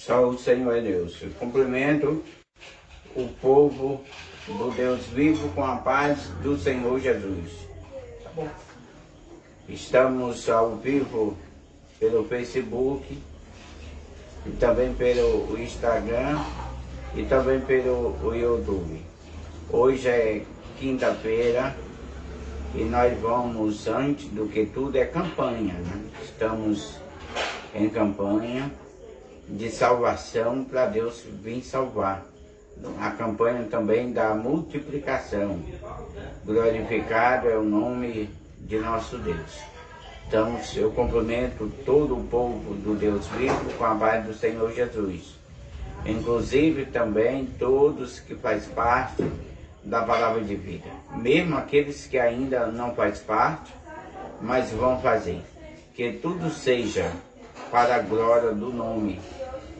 Só o Senhor é Deus. Eu cumprimento o povo do Deus vivo com a paz do Senhor Jesus. Tá bom. Estamos ao vivo pelo Facebook e também pelo Instagram e também pelo YouTube. Hoje é quinta-feira e nós vamos, antes do que tudo, é campanha, né? Estamos em campanha de salvação para Deus vir salvar. A campanha também da multiplicação. Glorificado é o nome de nosso Deus. Então, eu cumprimento todo o povo do Deus vivo com a paz do Senhor Jesus. Inclusive também todos que fazem parte da palavra de vida. Mesmo aqueles que ainda não fazem parte, mas vão fazer. Que tudo seja para a glória do nome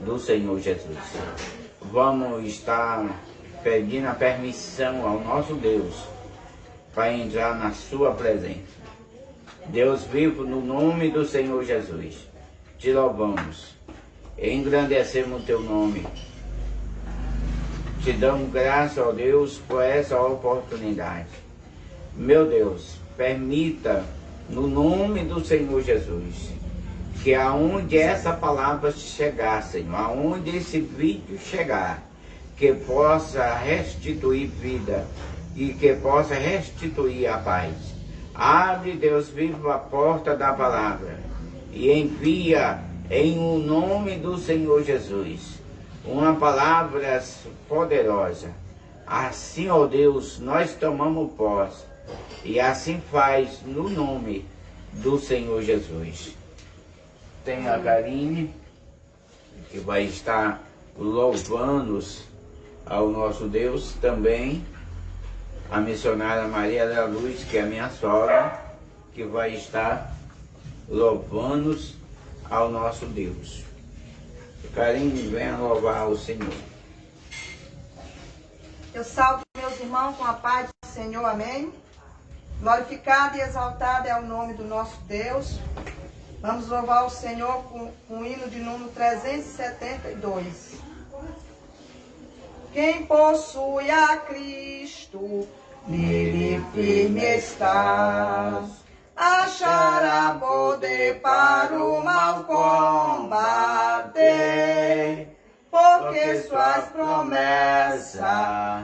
do Senhor Jesus. Vamos estar pedindo a permissão ao nosso Deus para entrar na sua presença. Deus vivo, no nome do Senhor Jesus, te louvamos, engrandecemos o teu nome. Te damos graças, ó Deus, por essa oportunidade. Meu Deus, permita, no nome do Senhor Jesus, que aonde essa palavra chegar, Senhor, aonde esse vídeo chegar, que possa restituir vida e que possa restituir a paz. Abre, Deus vivo, a porta da palavra e envia em o nome do Senhor Jesus uma palavra poderosa. Assim, ó Deus, nós tomamos posse e assim faz no nome do Senhor Jesus. Tem a Karine, que vai estar louvando ao nosso Deus, também a missionária Maria da Luz, que é a minha sogra, que vai estar louvando ao nosso Deus. Karine, venha louvar o Senhor. Eu salvo meus irmãos com a paz do Senhor, amém? Glorificado e exaltado é o nome do nosso Deus. Vamos louvar o Senhor com o hino de número 372. Quem possui a Cristo, nele firme está, achará poder para o mal combater, porque suas promessas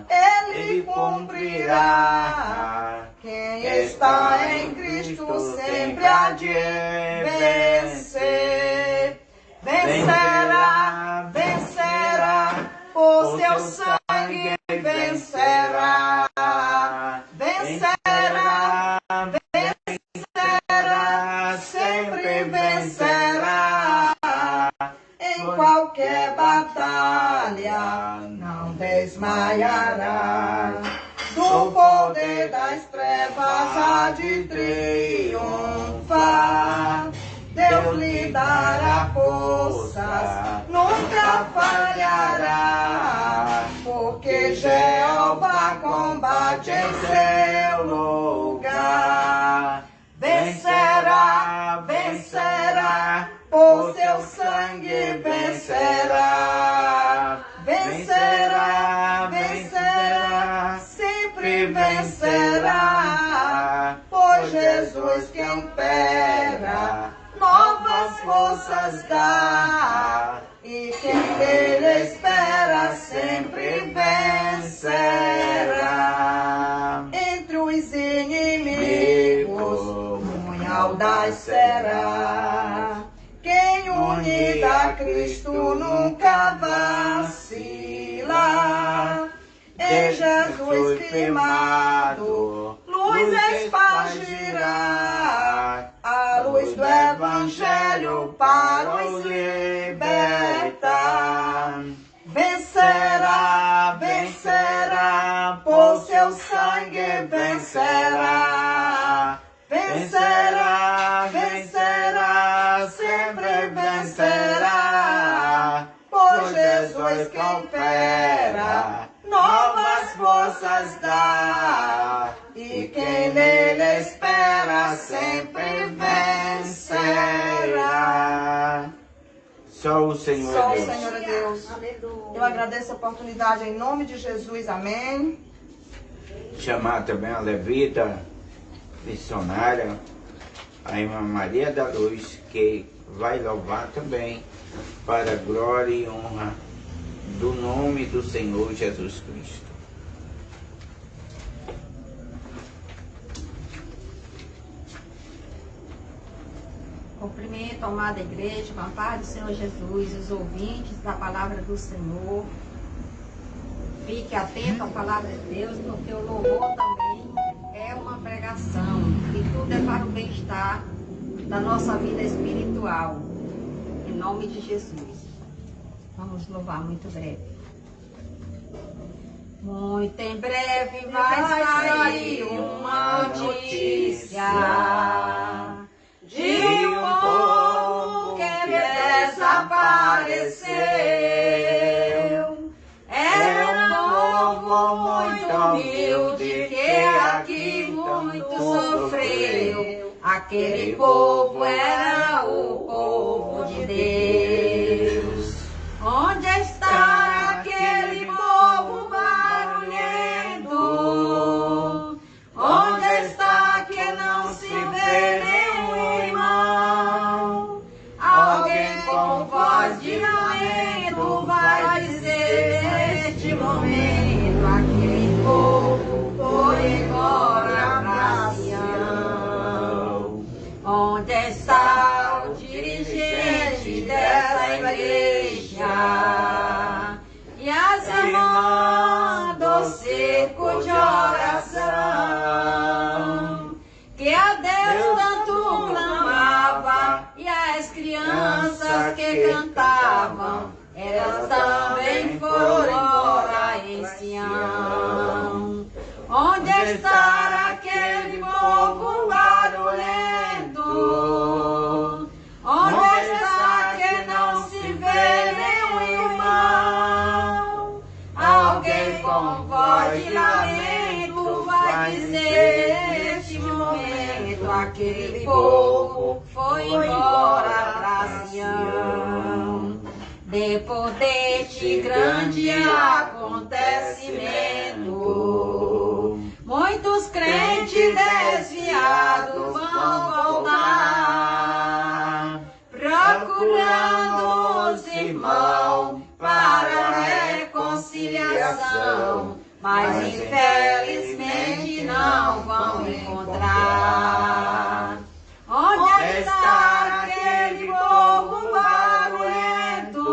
ele cumprirá. Quem está em Cristo sempre há de vencer. Vencerá, vencerá, por seu sangue vencerá. Vencerá, vencerá, sempre vencerá. Em qualquer batalha não desmaiará. Do poder das trevas há de triunfar. Deus lhe dará forças, nunca falhará, porque Jeová combate em seu lugar. Vencerá, vencerá, por seu sangue vencerá. Vencerá, vencerá, sempre vencerá, por Jesus que impera, novas forças dá, e quem nele espera sempre vencerá. Entre os inimigos, muito audaz será. Quem unido a Cristo nunca vacila. Em Jesus firmado, luz espargirá, a luz do Evangelho para os libertar. Vencerá, vencerá, por seu sangue vencerá. Vencerá, vencerá, sempre vencerá, por Jesus que opera, novas forças dá, e quem nele espera sempre vencerá. Só o Senhor Só é o Deus. Senhor é Deus. Aleluia. Eu agradeço a oportunidade em nome de Jesus. Amém. Chamar também a levita missionária, a irmã Maria da Luz, que vai louvar também para a glória e honra do nome do Senhor Jesus Cristo. Cumprimento a amada igreja, com a paz do Senhor Jesus, os ouvintes da palavra do Senhor. Fique atento à palavra de Deus, porque o louvor também é uma pregação. E tudo é para o bem-estar da nossa vida espiritual. Em nome de Jesus. Vamos louvar muito breve. Muito em breve vai sair uma notícia de um povo que desapareceu. Era um povo muito humilde que aqui muito sofreu. Aquele povo era o povo de Deus. Onde está aquele povo barulhento? Onde está que não se vê nenhum irmão? Alguém com voz de lamento vai dizer neste momento: aquele povo foi embora pra Sião. Onde está o dirigente dessa igreja? E as irmãs do circo de oração, que a Deus tanto clamava, e as crianças que cantavam, elas também foram embora em Sião. Onde está aquele povo barulhento? Onde está que não se vê nenhum irmão? Alguém com voz de lamento vai dizer neste momento: aquele povo foi embora pra Sião. Depois deste grande acontecimento, muitos crentes desviados vão voltar, procurando os irmãos para reconciliação, mas infelizmente não vão encontrar. Onde está aquele povo barulhento?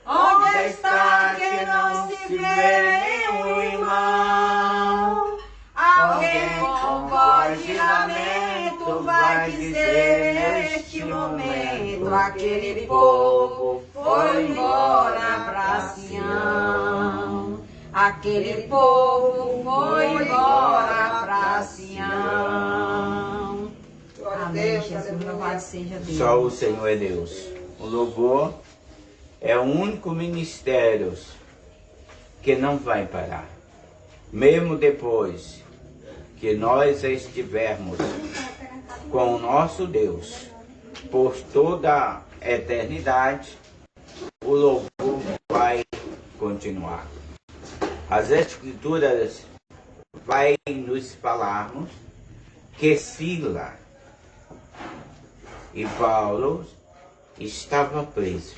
Onde está que não se vê nenhum irmão? Alguém com voz de lamento vai dizer neste momento: aquele povo foi embora pra Sião. Aquele povo foi embora pra Sião. Amém, Jesus, louvado seja Deus. Só o Senhor é Deus. O louvor é o único ministério que não vai parar. Mesmo depois que nós estivermos com o nosso Deus por toda a eternidade, o louvor vai continuar. As Escrituras vai nos falarmos que Sila e Paulo estavam presos.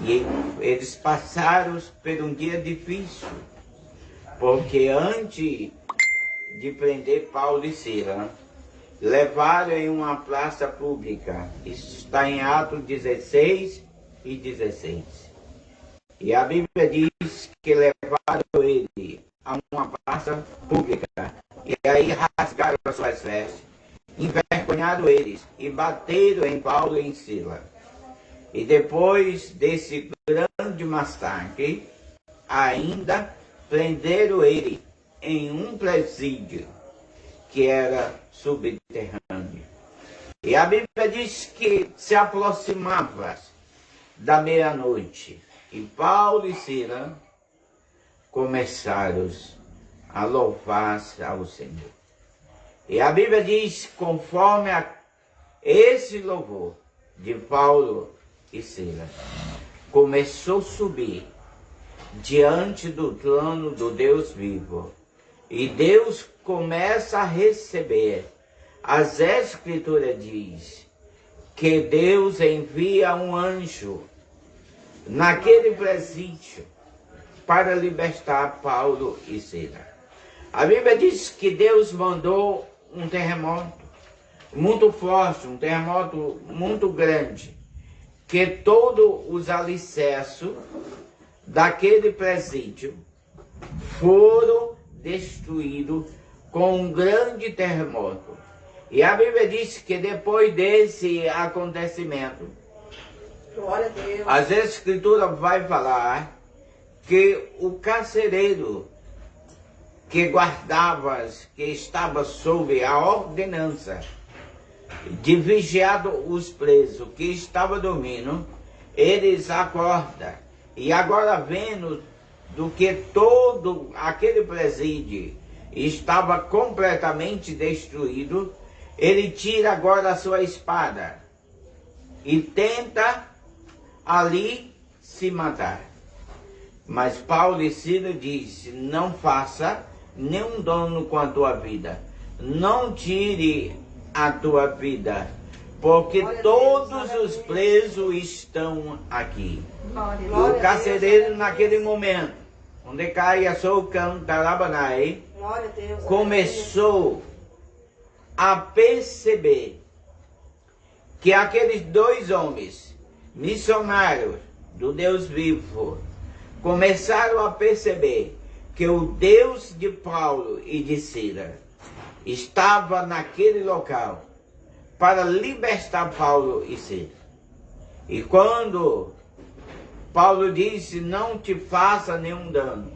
E eles passaram por um dia difícil, porque antes de prender Paulo e Sila, levaram em uma praça pública. Isso está em Atos 16 e 16. E a Bíblia diz que levaram ele a uma praça pública. E aí rasgaram as suas vestes, envergonharam eles e bateram em Paulo e em Sila. E depois desse grande massacre, ainda prenderam ele em um presídio que era subterrâneo. E a Bíblia diz que se aproximava da meia-noite e Paulo e Sila começaram a louvar ao Senhor. E a Bíblia diz, conforme esse louvor, de Paulo e Silas começou a subir diante do trono do Deus vivo. E Deus começa a receber. As Escrituras diz que Deus envia um anjo naquele presídio para libertar Paulo e Silas. A Bíblia diz que Deus mandou um terremoto muito forte, um terremoto muito grande, que todos os alicerces daquele presídio foram destruídos com um grande terremoto. E a Bíblia diz que depois desse acontecimento, Glória a Deus, as Escrituras vai falar que o carcereiro que guardava, que estava sob a ordenança de vigiar os presos que estavam dormindo, eles acordam. E agora vendo do que todo aquele presídio estava completamente destruído, ele tira agora a sua espada e tenta ali se matar. Mas Paulo e Silas disse: não faça nenhum dano com a tua vida, não tire a tua vida, porque todos os presos estão aqui. O carcereiro naquele momento, onde caia sou Cantarabanai, começou a perceber que aqueles dois homens missionários do Deus vivo começaram a perceber que o Deus de Paulo e de Silas estava naquele local para libertar Paulo e Silas. E quando Paulo disse: não te faça nenhum dano,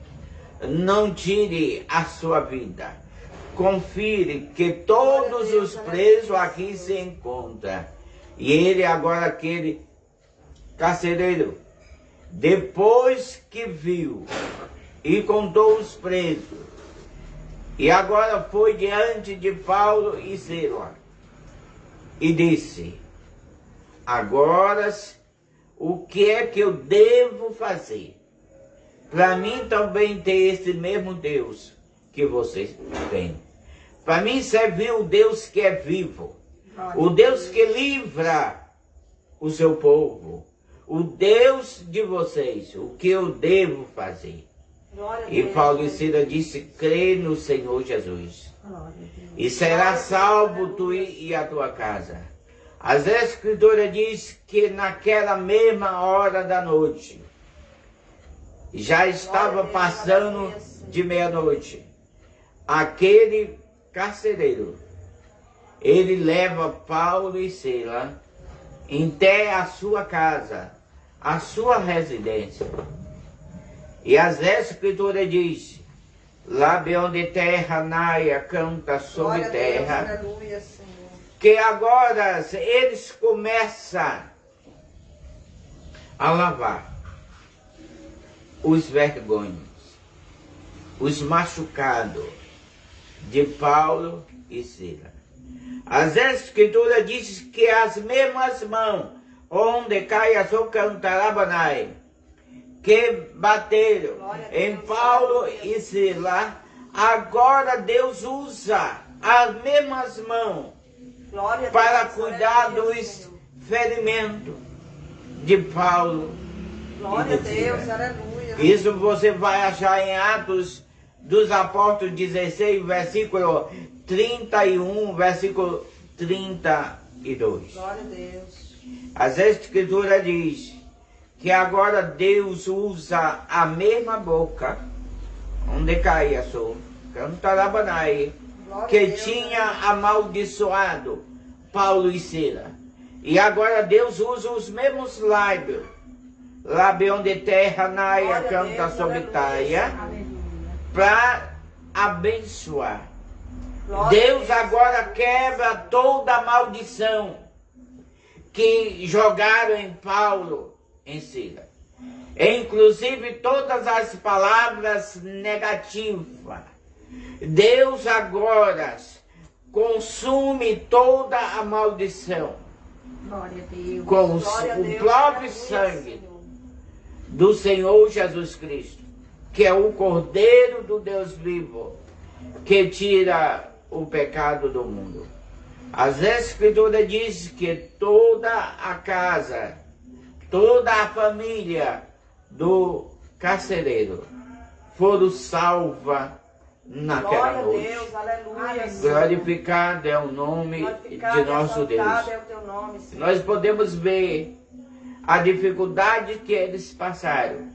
não tire a sua vida, confere que todos os presos aqui se encontram. E ele agora, aquele carcereiro, depois que viu e contou os presos, e agora foi diante de Paulo e Silas e disse: agora o que é que eu devo fazer para mim também ter esse mesmo Deus que vocês têm? Para mim servir o Deus que é vivo, o Deus que livra o seu povo, o Deus de vocês. O que eu devo fazer? E Paulo e Silas disse: crê no Senhor Jesus e será salvo tu e a tua casa. As Escrituras diz que naquela mesma hora da noite, já estava passando de meia-noite, aquele carcereiro, ele leva Paulo e Silas até a sua casa, a sua residência. E as Escrituras diz: lá de onde terra naia, canta sobre terra. Que agora eles começam a lavar os vergonhos, os machucados de Paulo e Silas. As Escrituras dizem que as mesmas mãos onde cai a sua Cantarabanai, que bateram em Paulo e Silas, agora Deus usa as mesmas mãos para cuidar dos ferimentos de Paulo e de Silas. Isso você vai achar em Atos dos Apóstolos 16, versículo 31, versículo 32. Glória a Deus. As Escrituras diz que agora Deus usa a mesma boca onde caía só Cantarabanai, que tinha amaldiçoado Paulo e Silas. E agora Deus usa os mesmos lábios, lábio onde terra naia, canta sobre taia, para abençoar. Deus agora quebra toda a maldição que jogaram em Paulo, em Silas. Inclusive todas as palavras negativas. Deus agora consume toda a maldição Glória a Deus. com Glória a o Deus, próprio aleluia, sangue Senhor. do Senhor Jesus Cristo, que é o Cordeiro do Deus vivo, que tira o pecado do mundo. As Escrituras dizem que toda a casa, toda a família do carcereiro foram salvas naquela Glória a noite. Deus, aleluia, Senhor. Glorificado é o nome Glorificado de nosso e exaltado Deus. é o teu nome, Senhor. Nós podemos ver a dificuldade que eles passaram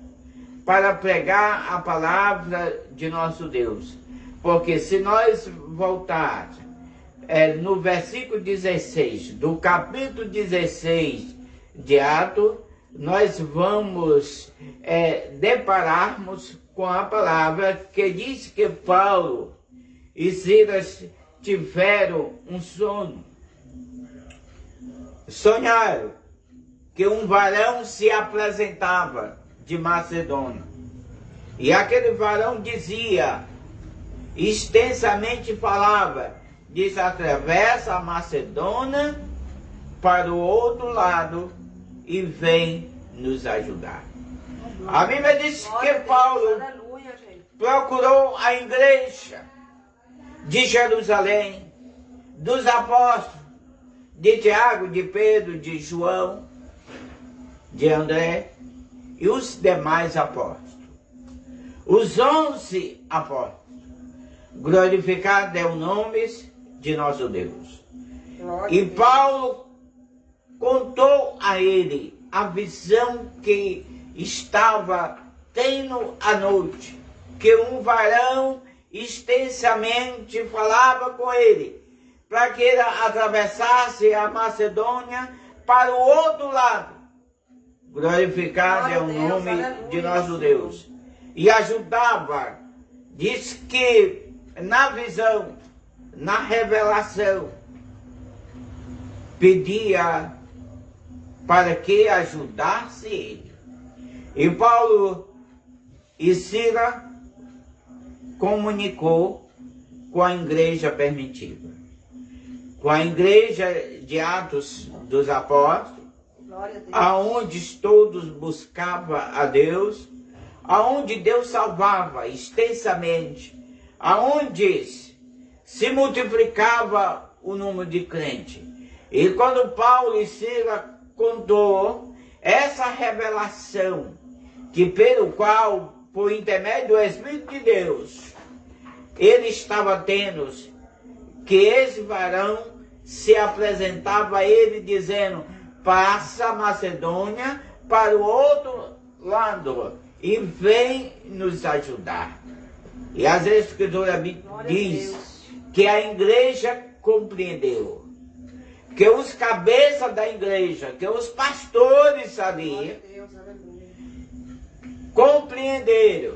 para pregar a palavra de nosso Deus. Porque se nós voltarmos no versículo 16, do capítulo 16 de Atos, nós vamos depararmos com a palavra que diz que Paulo e Silas tiveram um sonho. Sonharam que um varão se apresentava de Macedônia. E aquele varão dizia, extensamente falava, diz, atravessa a Macedônia para o outro lado e vem nos ajudar. A Bíblia diz que Paulo Aleluia, gente. procurou a igreja de Jerusalém, dos apóstolos, de Tiago, de Pedro, de João, de André e os demais apóstolos. Os 11 apóstolos. Glorificado é o nome de nosso Deus. Glória E a Deus. Paulo contou a ele a visão que estava tendo à noite, que um varão extensamente falava com ele, para que ele atravessasse a Macedônia para o outro lado. Glorificado é o Glória a Deus, nome aleluia, de nosso Senhor. Deus. E ajudava, diz que na visão, na revelação, pedia para que ajudasse ele. E Paulo e Silas comunicou com a igreja primitiva, com a igreja de Atos dos Apóstolos, Glória a Deus. aonde todos buscavam a Deus, aonde Deus salvava extensamente, aonde se multiplicava o número de crentes. E quando Paulo e Silas contou essa revelação, que pelo qual, por intermédio do Espírito de Deus, ele estava tendo, que esse varão se apresentava a ele dizendo, passa a Macedônia para o outro lado e vem nos ajudar. E as Escrituras Glória a diz Deus. que a igreja compreendeu, que os cabeças da igreja, que os pastores sabiam, Glória a Deus, aleluia. compreenderam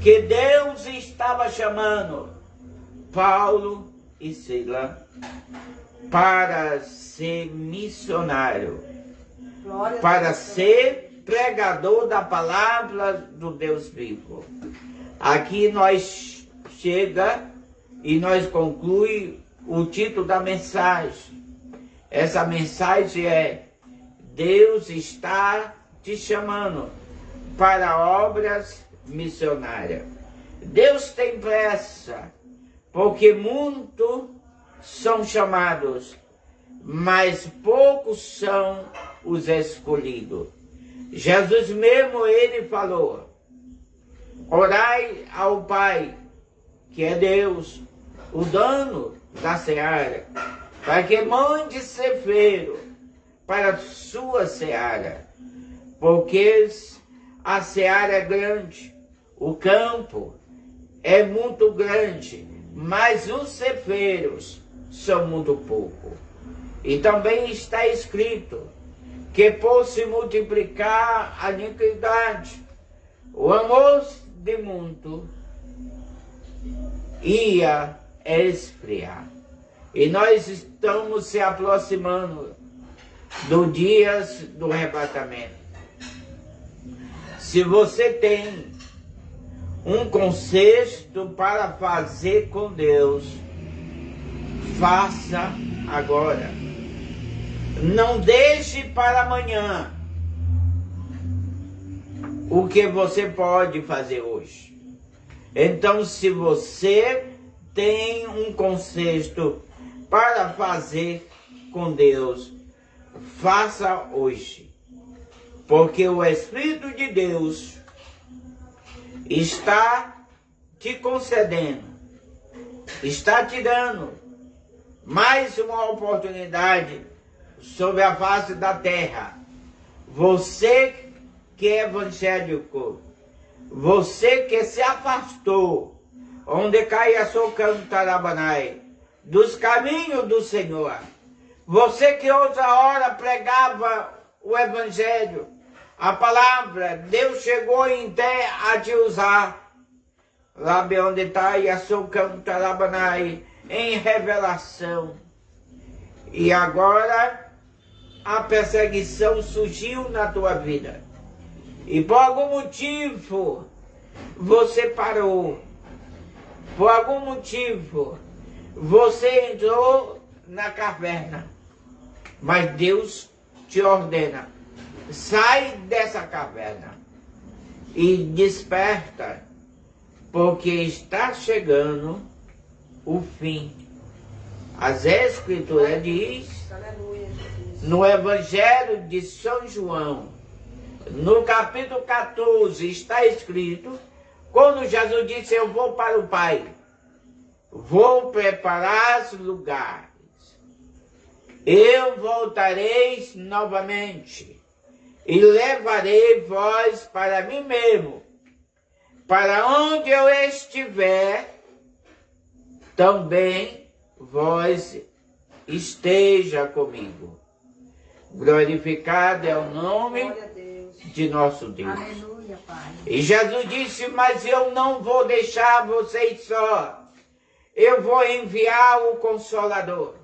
que Deus estava chamando Paulo e Silas para ser missionário, Glória a para Deus. ser pregador da palavra do Deus vivo. Aqui nós chega e nós conclui o título da mensagem. Essa mensagem é: Deus está te chamando para obras missionárias. Deus tem pressa, porque muitos são chamados, mas poucos são os escolhidos. Jesus mesmo, ele falou, orai ao Pai, que é Deus, o dono da seara, para que mande ceifeiro para a sua seara, porque a seara é grande, o campo é muito grande, mas os ceifeiros são muito poucos. E também está escrito que por se multiplicar a iniquidade, o amor de muito ia esfriar. E nós estamos se aproximando dos dias do arrebatamento. Se você tem um conceito para fazer com Deus, faça agora. Não deixe para amanhã o que você pode fazer hoje. Então, se você tem um conceito para fazer com Deus, faça hoje. Porque o Espírito de Deus está te concedendo, está te dando mais uma oportunidade sobre a face da terra. Você que é evangélico, você que se afastou, onde cai a sua cantarabanai, dos caminhos do Senhor, você que outra hora pregava o evangelho, a palavra, Deus chegou até a te usar, lá onde está a sua cantarabanai, em revelação. E agora a perseguição surgiu na tua vida. E por algum motivo você parou. Por algum motivo você entrou na caverna. Mas Deus te ordena: sai dessa caverna e desperta, porque está chegando o fim. As Escrituras diz no Evangelho de São João, no capítulo 14, está escrito, quando Jesus disse: eu vou para o Pai, vou preparar lugares, eu voltarei novamente e levarei vós para mim mesmo, para onde eu estiver, também vós esteja comigo. Glorificado é o nome de nosso Deus. Aleluia, Pai. E Jesus disse: mas eu não vou deixar vocês só. Eu vou enviar o Consolador.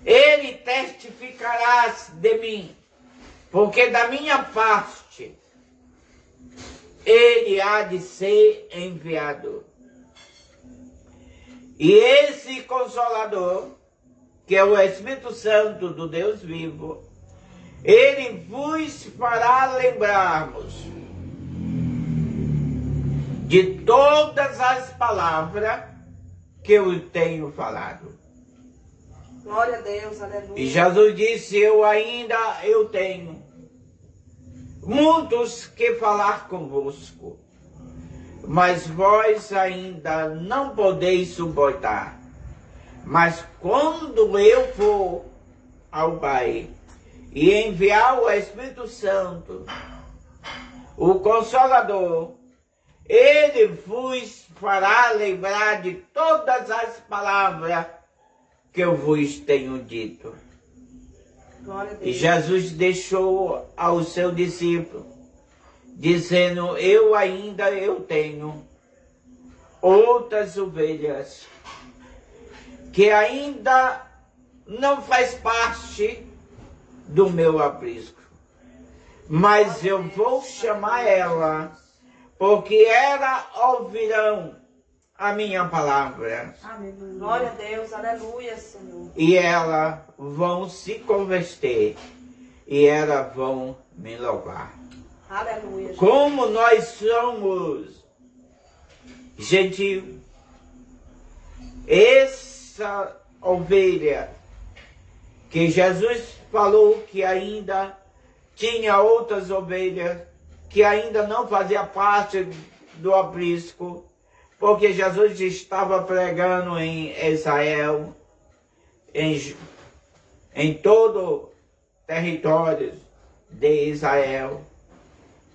Ele testificará de mim, porque da minha parte ele há de ser enviado. E esse Consolador, que é o Espírito Santo do Deus vivo, ele vos fará lembrarmos de todas as palavras que eu tenho falado. Glória a Deus, aleluia. E Jesus disse: eu tenho muitos que falar convosco, mas vós ainda não podeis suportar. Mas quando eu for ao Pai e enviar o Espírito Santo, o Consolador, ele vos fará lembrar de todas as palavras que eu vos tenho dito. Glória a Deus. E Jesus deixou ao seu discípulo, dizendo: eu tenho outras ovelhas que ainda não faz parte do meu aprisco, mas eu vou chamar ela, porque elas ouvirão a minha palavra. Aleluia. Glória a Deus, aleluia, Senhor. E elas vão se converter, e elas vão me louvar. Aleluia. Como nós somos gentios, essa ovelha que Jesus falou que ainda tinha outras ovelhas que ainda não fazia parte do aprisco, porque Jesus estava pregando em Israel, em todo o território de Israel.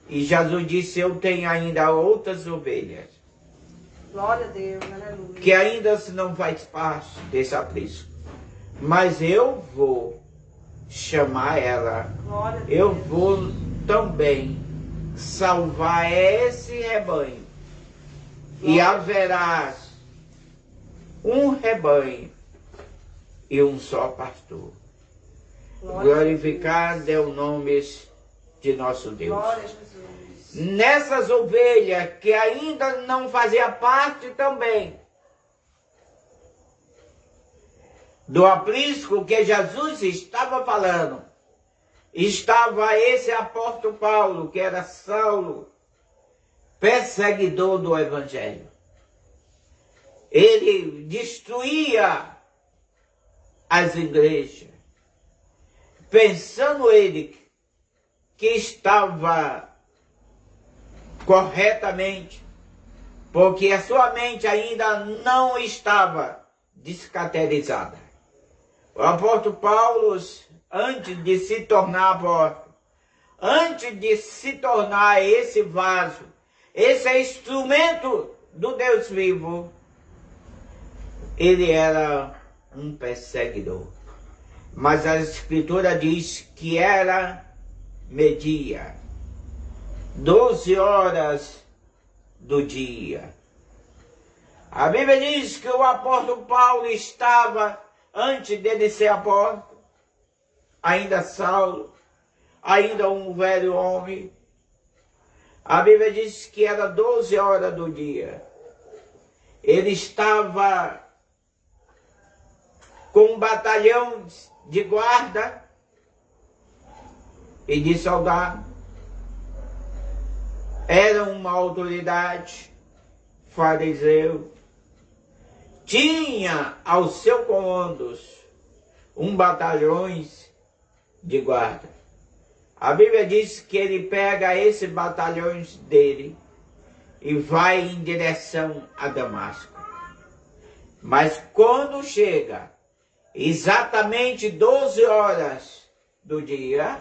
E Jesus disse: eu tenho ainda outras ovelhas. Glória a Deus, aleluia. Que ainda não faz parte desse aprisco. Mas eu vou chamar ela. Glória a Deus. Eu vou também salvar esse rebanho. E haverá um rebanho e um só pastor. Glorificado é o nome de nosso Deus. Glória a Jesus. Nessas ovelhas que ainda não fazia parte também, do aprisco que Jesus estava falando, estava esse apóstolo Paulo, que era Saulo, perseguidor do Evangelho. Ele destruía as igrejas, pensando ele que estava corretamente, porque a sua mente ainda não estava descaracterizada. O apóstolo Paulo, antes de se tornar apóstolo, antes de se tornar esse vaso, esse instrumento do Deus vivo, ele era um perseguidor. Mas a Escritura diz que media 12 horas do dia. A Bíblia diz que o apóstolo Paulo estava, antes dele ser apóstolo, ainda Saulo, ainda um velho homem. A Bíblia diz que era 12 horas do dia. Ele estava com um batalhão de guarda e de soldado. Era uma autoridade, fariseu. Tinha ao seu comando batalhões de guarda. A Bíblia diz que ele pega esses batalhões dele e vai em direção a Damasco. Mas quando chega exatamente 12 horas do dia,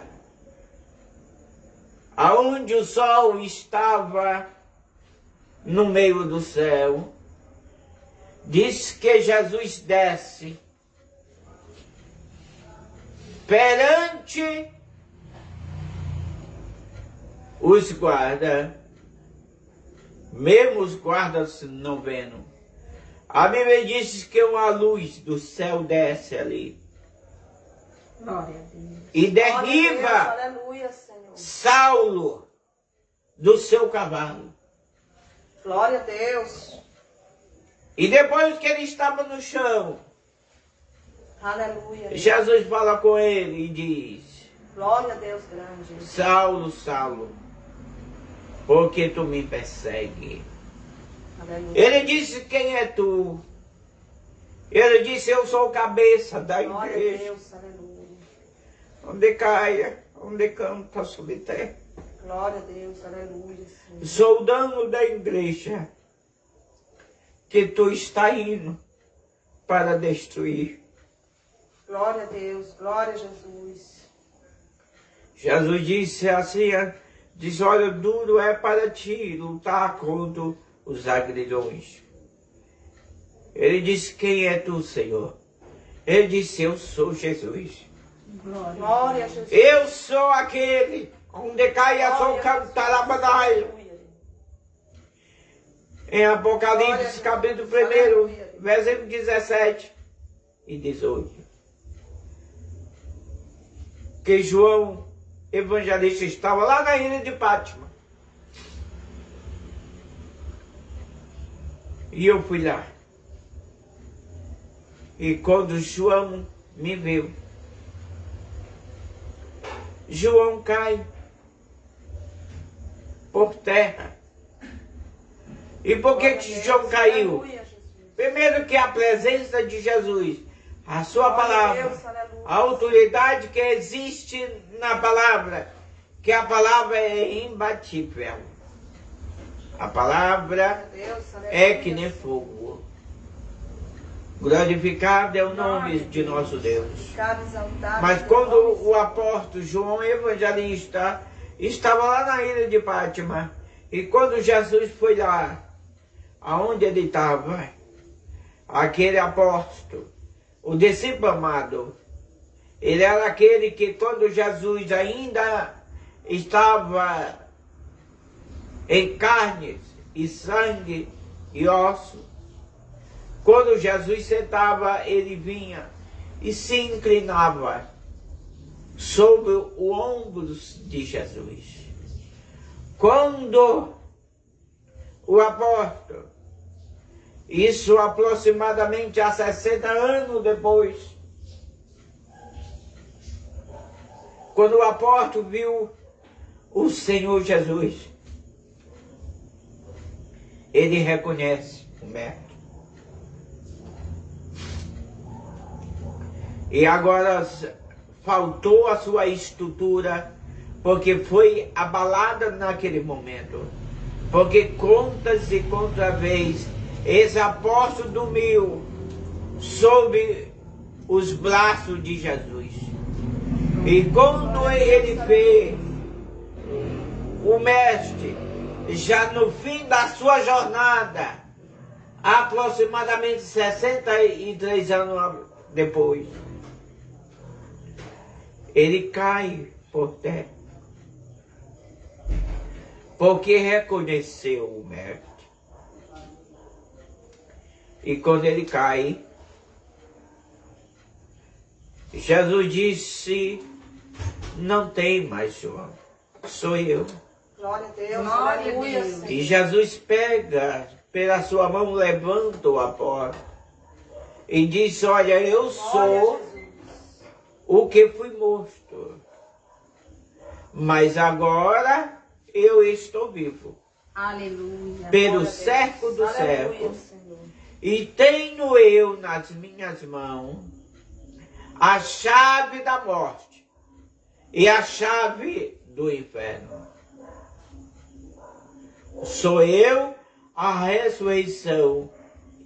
aonde o sol estava no meio do céu, diz que Jesus desce perante os guardas, mesmo os guardas não vendo. A Bíblia diz que uma luz do céu desce ali. Glória a Deus. E derriba Aleluia, Senhor. Saulo do seu cavalo. Glória a Deus. E depois que ele estava no chão, Aleluia. Jesus fala com ele e diz: Glória a Deus grande. Saulo, Saulo, por que tu me persegue? Aleluia. Ele disse: quem é tu? Ele disse: eu sou o cabeça da Glória a igreja. Deus. Aleluia. Onde caia, onde canta sobre terra. Glória a Deus. Aleluia, Senhor. Sou o dono da igreja que tu está indo para destruir. Glória a Deus. Glória a Jesus. Jesus disse assim, diz: olha, duro é para ti lutar contra os agrilhões. Ele disse: quem é tu, Senhor? Ele disse: eu sou Jesus. Glória a Jesus. Eu sou aquele onde cai a sua cantarabadai. Em Apocalipse, capítulo 1, versículo 17 e 18. Que João evangelista estava lá na ilha de Pátima. E eu fui lá. E quando João me viu, João cai por terra. E por que João caiu? Primeiro que a presença de Jesus, a sua palavra, a autoridade que existe na palavra, que a palavra é imbatível. A palavra é que nem fogo. Glorificado é o nome de nosso Deus. Mas quando o apóstolo João evangelista estava lá na ilha de Pátima, e quando Jesus foi lá, aonde ele estava, aquele apóstolo, o discípulo amado, ele era aquele que quando Jesus ainda estava em carnes e sangue e osso, quando Jesus sentava, ele vinha e se inclinava sobre o ombro de Jesus. Quando o apóstolo, isso aproximadamente há 60 anos depois, quando o apóstolo viu o Senhor Jesus, ele reconhece o mestre. E agora faltou a sua estrutura, porque foi abalada naquele momento. Porque contas e contra vez, esse apóstolo dormiu sob os braços de Jesus. E quando ele vê o mestre, já no fim da sua jornada, aproximadamente 63 anos depois, ele cai por terra, porque reconheceu o mestre. E quando ele cai, Jesus disse: não tem mais João, sou eu. Glória a Deus. Glória a Deus. E Jesus pega pela sua mão, levanta a porta e diz: olha, eu sou o que fui morto, mas agora eu estou vivo. Aleluia. Pelo cerco do cerco. E tenho eu nas minhas mãos a chave da morte e a chave do inferno. Sou eu a ressurreição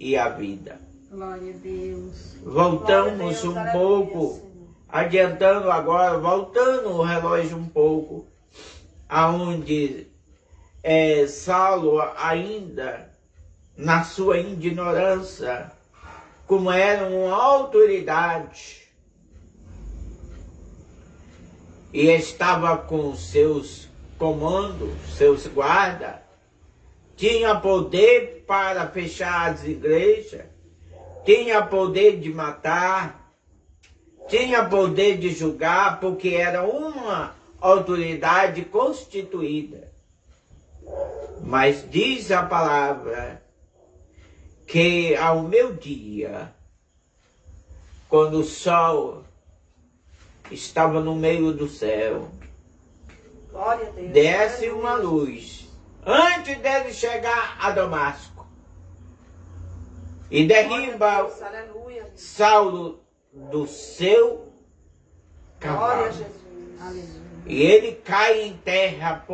e a vida. Glória a Deus. Voltamos um pouco, adiantando agora, voltando o relógio um pouco, aonde Saulo ainda, na sua ignorância, como era uma autoridade, e estava com seus comandos, seus guardas, tinha poder para fechar as igrejas, tinha poder de matar, tinha poder de julgar, porque era uma autoridade constituída. Mas diz a palavra que ao meio-dia, quando o sol estava no meio do céu, Glória a Deus. desce uma luz, antes dele chegar a Damasco, e derriba Aleluia. Saulo do seu Glória a cavalo. Jesus. Aleluia. E ele cai em terra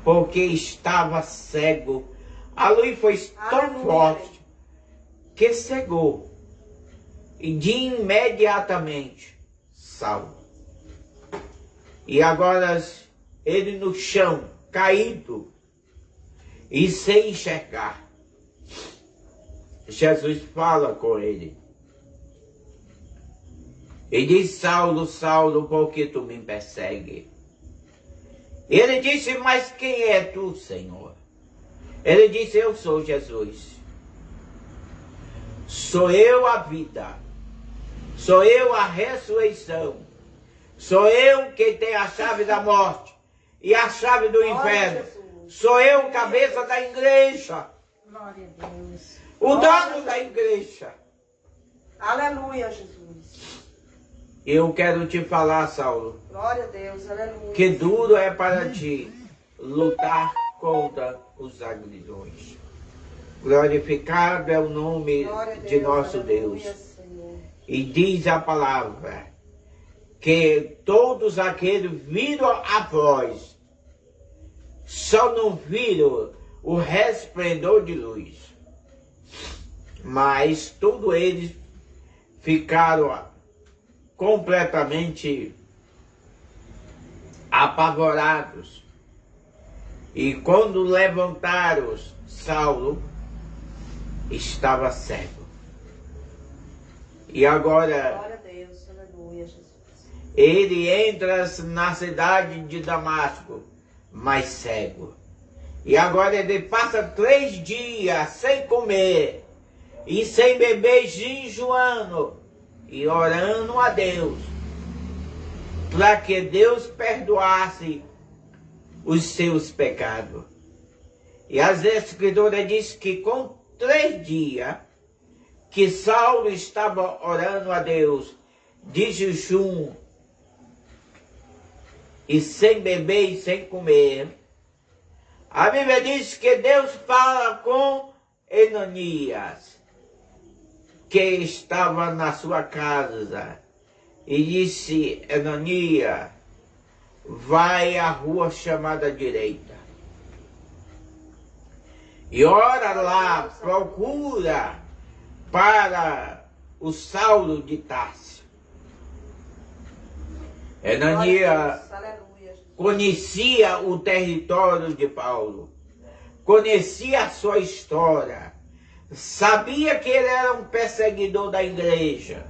porque estava cego. A luz foi tão Aleluia. forte que cegou. E de imediatamente, Saulo. E agora ele no chão, caído e sem enxergar. Jesus fala com ele. E diz: Saulo, Saulo, por que tu me persegue? Ele disse: mas quem é tu, Senhor? Ele disse: eu sou Jesus. Sou eu a vida. Sou eu a ressurreição. Sou eu que tenho a chave da morte e a chave do inferno. Sou eu, cabeça da igreja. Glória a Deus. O dono da igreja. Aleluia, Jesus. Eu quero te falar, Saulo, Glória a Deus. Aleluia. que duro é para ti lutar contra os agridões. Glorificado é o nome Glória a de Deus. nosso Aleluia, Deus. Senhor. E diz a palavra que todos aqueles viram a voz, só não viram o resplendor de luz. Mas todos eles ficaram completamente apavorados. E quando levantaram Saulo, estava cego. E agora Glória a Deus. Aleluia, Jesus. ele entra na cidade de Damasco, mas cego. E agora ele passa 3 dias sem comer e sem beber, jejuando e orando a Deus, para que Deus perdoasse os seus pecados. E as escrituras diz que com 3 dias que Saulo estava orando a Deus de jejum e sem beber e sem comer. A Bíblia diz que Deus fala com Ananias, que estava na sua casa, e disse: Ananias, vai à rua chamada direita, e ora lá, procura para o Saulo de Tarso. Ananias conhecia o território de Paulo, conhecia a sua história, sabia que ele era um perseguidor da igreja.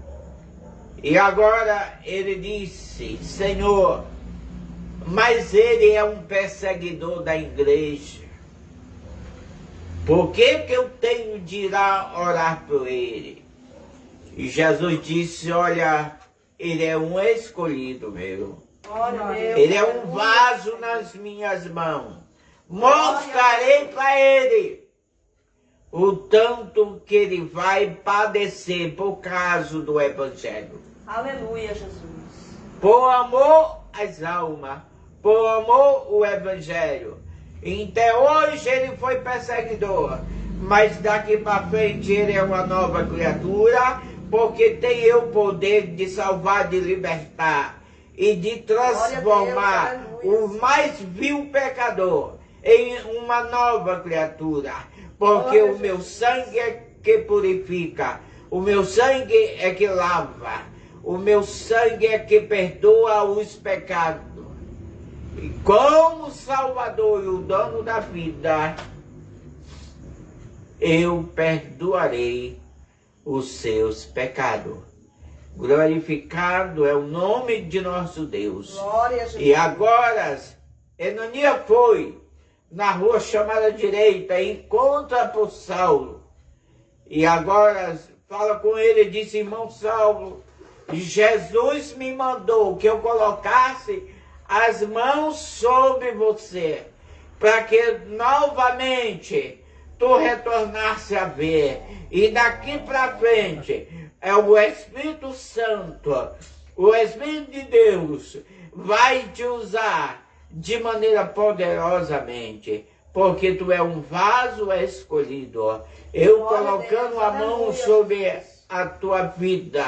E agora ele disse: Senhor, mas ele é um perseguidor da igreja. Por que que eu tenho de ir lá orar por ele? E Jesus disse: olha, ele é um escolhido meu. Ele é um vaso nas minhas mãos. Mostrarei para ele o tanto que ele vai padecer por causa do Evangelho. Aleluia, Jesus. Por amor às almas, por amor ao Evangelho. Então hoje ele foi perseguidor, mas daqui para frente ele é uma nova criatura, porque tem o poder de salvar, de libertar e de transformar o mais vil pecador em uma nova criatura. Porque o meu sangue é que purifica, o meu sangue é que lava, o meu sangue é que perdoa os pecados. E como Salvador e o dono da vida, eu perdoarei os seus pecados. Glorificado é o nome de nosso Deus. Glória a Jesus. E agora, Ananias foi na rua chamada direita, encontra por Saulo. E agora fala com ele e diz: irmão Saulo, Jesus me mandou que eu colocasse as mãos sobre você, para que novamente tu retornasse a ver. E daqui para frente, é o Espírito Santo, o Espírito de Deus, vai te usar de maneira poderosamente, porque tu é um vaso escolhido. Eu colocando a mão sobre a tua vida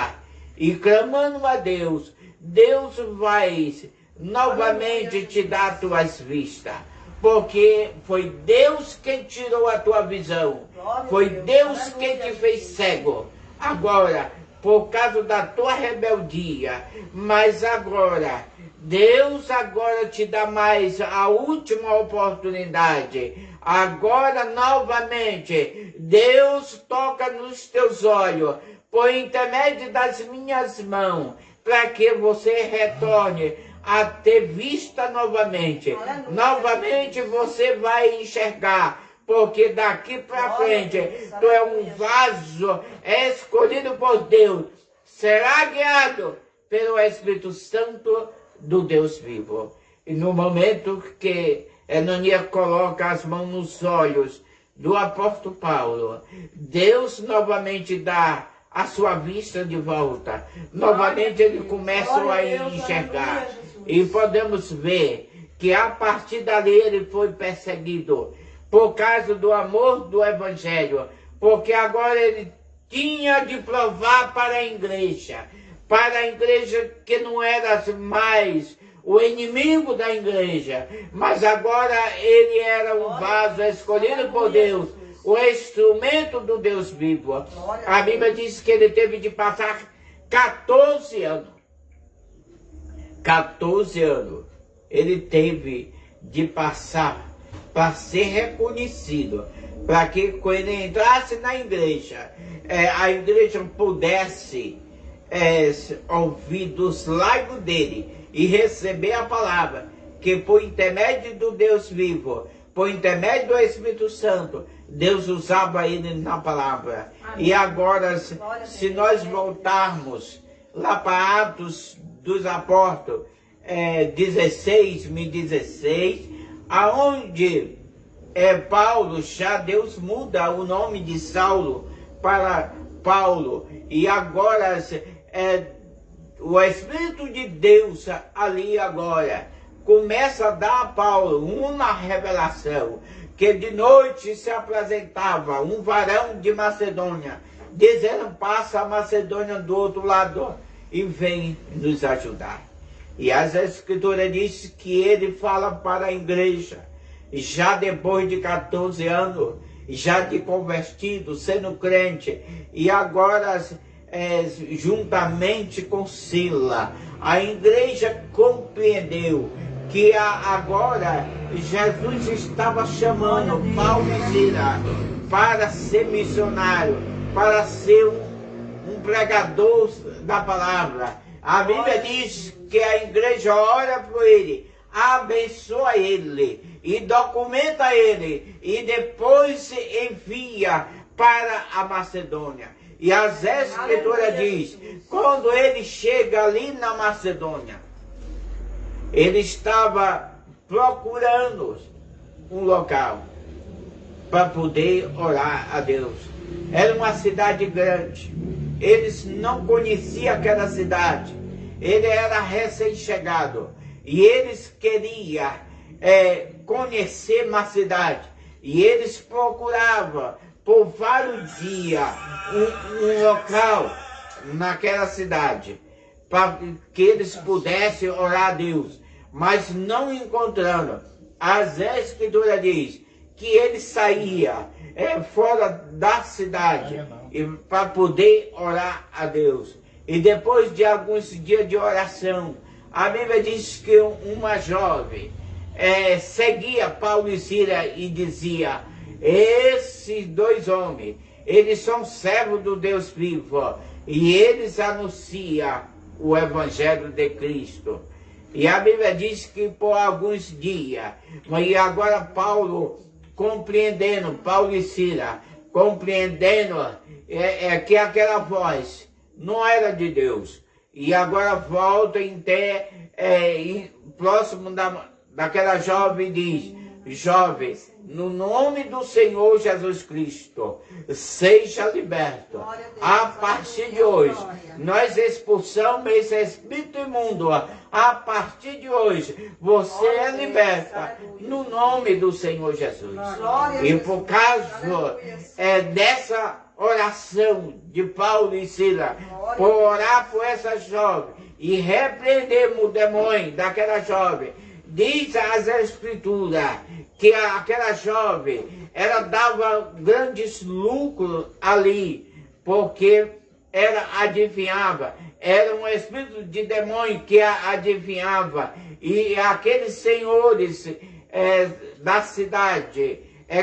e clamando a Deus, Deus vai novamente te dar tuas vistas, porque foi Deus quem tirou a tua visão, foi Deus quem te fez cego. Agora, por causa da tua rebeldia, mas agora, Deus agora te dá mais a última oportunidade. Agora, novamente, Deus toca nos teus olhos, por intermédio das minhas mãos, para que você retorne a ter vista novamente. Aleluia. Novamente você vai enxergar, porque daqui para frente tu é um vaso escolhido por Deus, será guiado pelo Espírito Santo do Deus vivo. E no momento que Ananias coloca as mãos nos olhos do apóstolo Paulo, Deus novamente dá a sua vista de volta. Novamente ele começa a enxergar. E podemos ver que a partir dali ele foi perseguido por causa do amor do Evangelho, porque agora ele tinha de provar para a igreja que não era mais o inimigo da igreja, mas agora ele era um vaso escolhido por Deus, o instrumento do Deus vivo. A Bíblia diz que ele teve de passar 14 anos. 14 anos ele teve de passar para ser reconhecido, para que quando ele entrasse na igreja, a igreja pudesse ouvir dos lábios dele e receber a palavra, que por intermédio do Deus vivo, por intermédio do Espírito Santo, Deus usava ele na palavra. Amém. E agora, se nós voltarmos lá para Atos dos Apóstolos, 16, aonde Paulo, já Deus muda o nome de Saulo para Paulo, e agora o Espírito de Deus ali agora começa a dar a Paulo uma revelação, que de noite se apresentava um varão de Macedônia, dizendo: passa a Macedônia do outro lado e vem nos ajudar. E as Escrituras diz que ele fala para a igreja, já depois de 14 anos, já de convertido, sendo crente, e agora juntamente com Sila, a igreja compreendeu que agora Jesus estava chamando Paulo e Sila para ser missionário, para ser um pregador da palavra. A Bíblia diz que a igreja ora por ele, abençoa ele e documenta ele e depois envia para a Macedônia. E as Escrituras diz, quando ele chega ali na Macedônia, ele estava procurando um local para poder orar a Deus. Era uma cidade grande. Eles não conheciam aquela cidade. Ele era recém-chegado. E eles queriam conhecer uma cidade. E eles procuravam por vários dias um local naquela cidade, para que eles pudessem orar a Deus. Mas não encontrando. As Escrituras diz que ele saía fora da cidade para poder orar a Deus. E depois de alguns dias de oração, a Bíblia diz que uma jovem seguia Paulo e Sila e dizia: esses dois homens, eles são servos do Deus vivo e eles anunciam o Evangelho de Cristo. E a Bíblia diz que por alguns dias, e agora Paulo e Sila, compreendendo que aquela voz não era de Deus. E agora volta próximo daquela jovem e diz: jovem, no nome do Senhor Jesus Cristo, seja liberto. A partir de hoje, nós expulsamos esse espírito imundo. A partir de hoje, você é liberta no nome do Senhor Jesus. E por causa dessa oração de Paulo e Sila, por orar por essa jovem e repreendemos o demônio daquela jovem, diz as Escrituras que aquela jovem, ela dava grandes lucros ali, porque ela adivinhava, era um espírito de demônio que a adivinhava, e aqueles senhores da cidade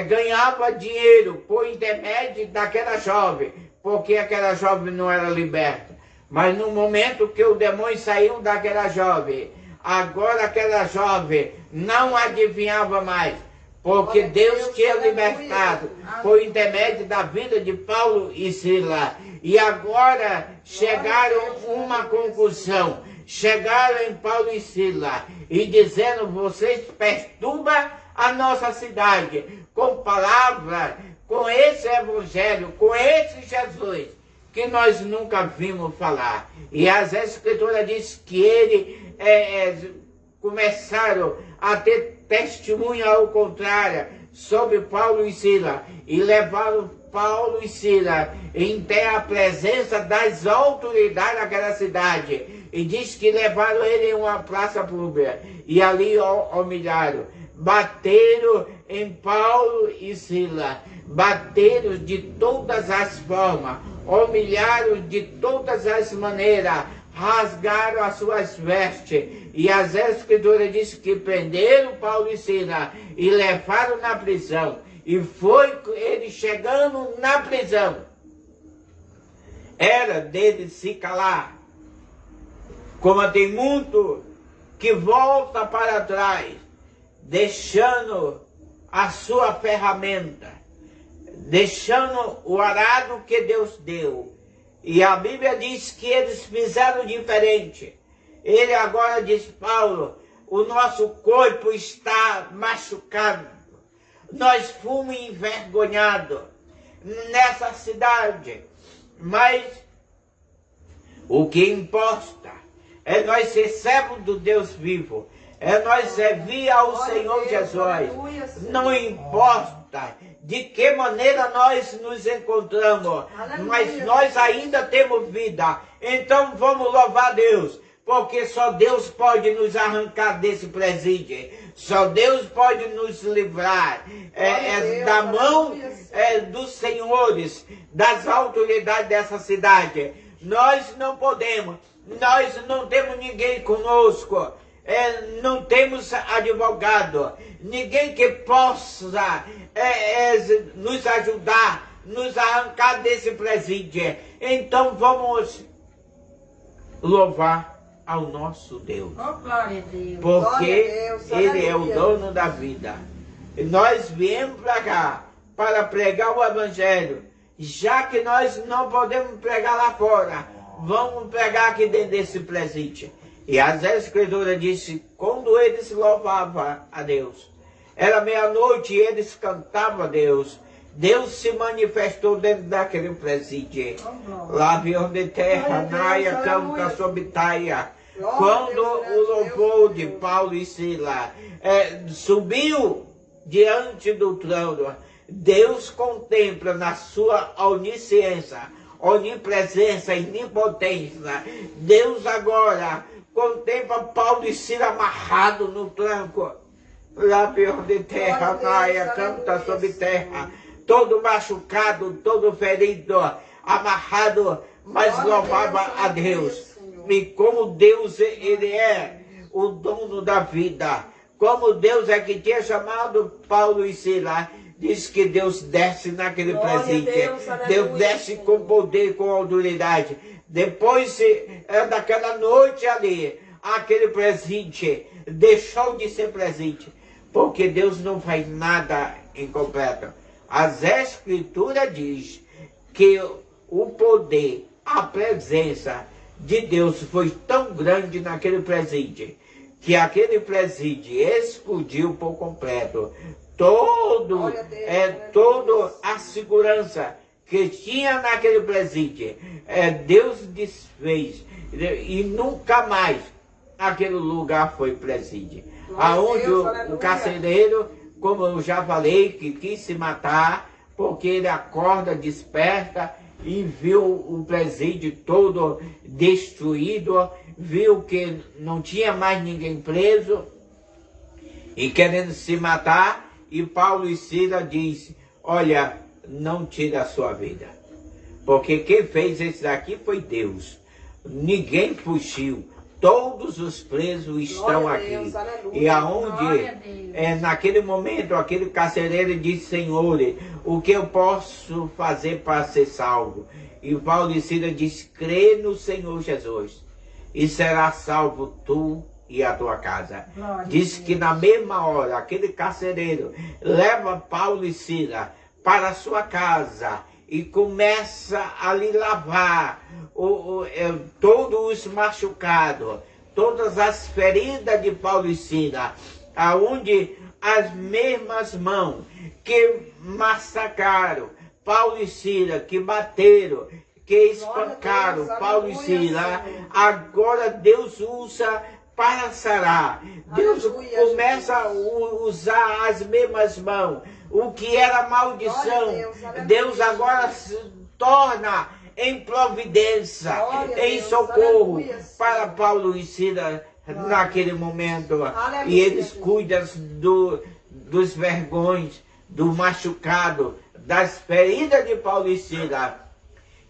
ganhava dinheiro por intermédio daquela jovem, porque aquela jovem não era liberta. Mas no momento que o demônio saiu daquela jovem, agora aquela jovem não adivinhava mais, porque Deus tinha libertado por intermédio da vida de Paulo e Sila. E agora chegaram uma conclusão, chegaram em Paulo e Sila e dizendo: vocês perturbam a nossa cidade com palavras, com esse evangelho, com esse Jesus que nós nunca vimos falar. E as Escrituras diz que ele começaram a ter testemunha ao contrário sobre Paulo e Sila, e levaram Paulo e Sila até a presença das autoridades daquela cidade, e diz que levaram ele em uma praça pública, e ali humilharam, bateram em Paulo e Sila, bateram de todas as formas, humilharam de todas as maneiras, rasgaram as suas vestes, e as Escrituras diz que prenderam Paulo e Sila e levaram na prisão. E foi ele chegando na prisão, era dele se calar. Como tem muito que volta para trás, deixando a sua ferramenta, deixando o arado que Deus deu. E a Bíblia diz que eles fizeram diferente. Ele agora diz: Paulo, o nosso corpo está machucado. Nós fomos envergonhados nessa cidade. Mas o que importa é nós ser servos do Deus vivo. É nós servir ao Glória a Senhor Deus, Jesus. aleluia, Senhor. Não importa de que maneira nós nos encontramos, Aleluia, mas nós ainda temos vida. Então vamos louvar a Deus, porque só Deus pode nos arrancar desse presídio. Só Deus pode nos livrar Deus, da mão aleluia, dos senhores, das autoridades dessa cidade. Nós não podemos, nós não temos ninguém conosco. Não temos advogado, ninguém que possa nos ajudar, nos arrancar desse presídio. Então vamos louvar ao nosso Deus, Oh, glória a Deus. porque Glória a Deus, Ele é o aleluia. dono da vida. E nós viemos para cá para pregar o Evangelho, já que nós não podemos pregar lá fora, vamos pregar aqui dentro desse presídio. E as Escrituras disse, quando eles louvavam a Deus, era meia-noite e eles cantavam a Deus, Deus se manifestou dentro daquele presídio. Lá onde terra, naia, canta sobre taia. Quando o louvor de Paulo e Silas subiu diante do trono, Deus contempla na sua onisciência, onipresença e onipotência. Deus agora contempla Paulo e Silas amarrado no tranco. Lá de terra, naia, canta sobre terra. Todo machucado, todo ferido, amarrado, mas louvava a Deus. E como Deus, Ele é o dono da vida. Como Deus é que tinha chamado Paulo e Silas, diz que Deus desce naquele presídio. Deus desce com poder, com autoridade. Depois daquela noite ali, aquele presídio deixou de ser presídio, porque Deus não faz nada incompleto. As Escrituras diz que o poder, a presença de Deus foi tão grande naquele presídio, que aquele presídio explodiu por completo. Toda a segurança que tinha naquele presídio, Deus desfez, e nunca mais aquele lugar foi presídio. Aonde o carcereiro, como eu já falei, que quis se matar, porque ele acorda, desperta e viu o presídio todo destruído, viu que não tinha mais ninguém preso e querendo se matar. E Paulo e Silas disse, olha, não tira a sua vida, porque quem fez isso daqui foi Deus. Ninguém fugiu, todos os presos estão aqui. Deus, e aonde, naquele momento, aquele carcereiro disse, Senhor, o que eu posso fazer para ser salvo? E Paulo e Silas disse, crê no Senhor Jesus, e será salvo tu e a tua casa. Diz que na mesma hora, aquele carcereiro leva Paulo e Silas para a sua casa e começa a lhe lavar todos os machucados, todas as feridas de Paulo e Silas, aonde as mesmas mãos que massacraram Paulo e Silas, que bateram, que espancaram Paulo e Silas, agora Deus usa para sarar. Deus começa a usar as mesmas mãos. O que era maldição, Deus agora se torna em providência, em socorro para Paulo e Silas naquele momento. E eles cuidam dos vergões, do machucado, das feridas de Paulo e Silas.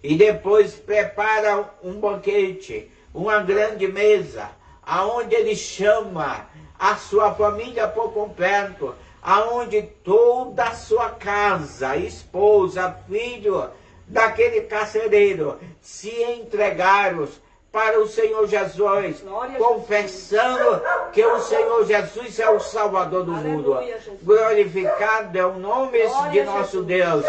E depois preparam um banquete, uma grande mesa, aonde ele chama a sua família por completo, aonde toda a sua casa, esposa, filho daquele carcereiro se entregaram para o Senhor Jesus, confessando que o Senhor Jesus é o Salvador do mundo. Glorificado é o nome de nosso Deus.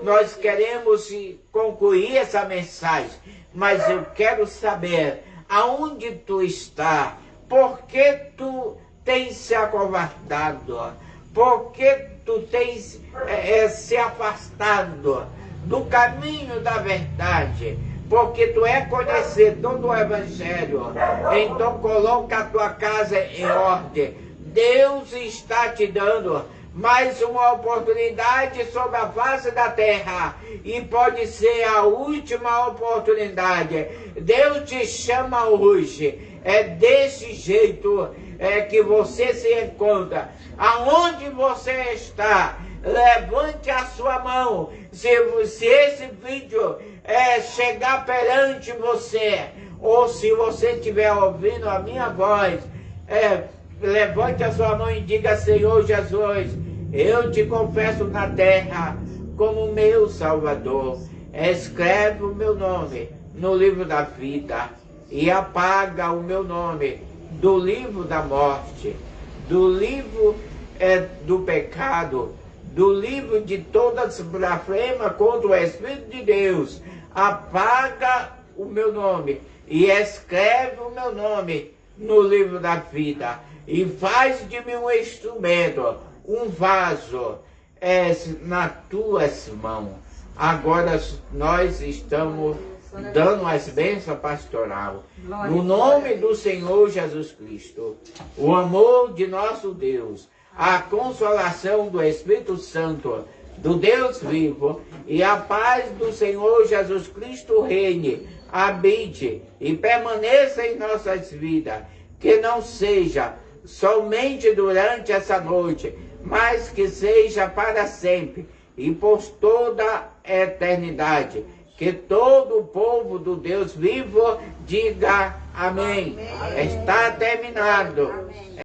Nós queremos concluir essa mensagem, mas eu quero saber aonde tu está, por que tu tens se acovardado, por que tu tens se afastado do caminho da verdade, porque tu é conhecedor do Evangelho. Então coloca a tua casa em ordem. Deus está te dando mais uma oportunidade sobre a face da terra, e pode ser a última oportunidade. Deus te chama hoje. É desse jeito que você se encontra. Aonde você está, levante a sua mão. Se esse vídeo chegar perante você, ou se você estiver ouvindo a minha voz, levante a sua mão e diga: Senhor Jesus, eu te confesso na terra como meu Salvador. Escreve o meu nome no livro da vida e apaga o meu nome do livro da morte, do livro do pecado, do livro de todas as blasfemas contra o Espírito de Deus. Apaga o meu nome e escreve o meu nome no livro da vida, e faz de mim um instrumento, um vaso nas tuas mãos. Agora nós estamos dando as bênçãos pastoral. No nome do Senhor Jesus Cristo, o amor de nosso Deus, a consolação do Espírito Santo, do Deus vivo, e a paz do Senhor Jesus Cristo reine, habite e permaneça em nossas vidas. Que não seja somente durante essa noite, mas que seja para sempre e por toda a eternidade. Que todo o povo do Deus vivo diga amém. Amém. Está terminado. Amém.